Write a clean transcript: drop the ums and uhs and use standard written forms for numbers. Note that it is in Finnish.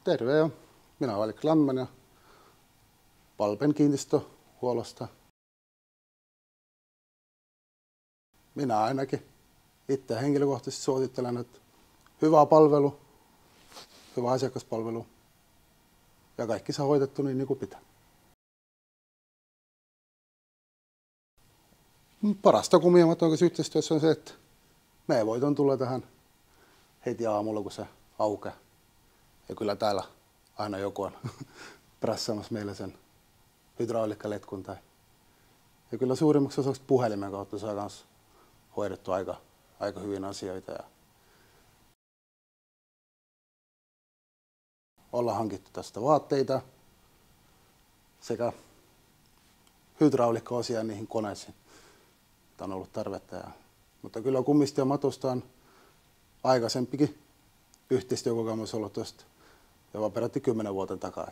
Terve, ja minä olen Alex Lammen ja Palpen kiinteistöhuollosta. Minä ainakin itse henkilökohtaisesti suosittelen, että hyvä palvelu, hyvä asiakaspalvelu ja kaikki saa hoidettu niin kuin pitää. Parasta kunnianhimoisessa yhteistyössä on se, että meidän voiton tulee tähän heti aamulla, kun se aukeaa. Ja kyllä täällä aina joku on prässämässä meille sen hydrauliikkaletkun. Ja kyllä suurimmaksi osaksi puhelimen kautta saa myös hoidettu aika hyvin asioita. Ja ollaan hankittu tästä vaatteita sekä hydrauliikkaosia niihin koneisiin. Tämä on ollut tarvetta. Mutta kyllä kummista ja matosta on aikaisempikin yhteistyökokemus ollut tuosta jopa peräti 10 vuoden takaa.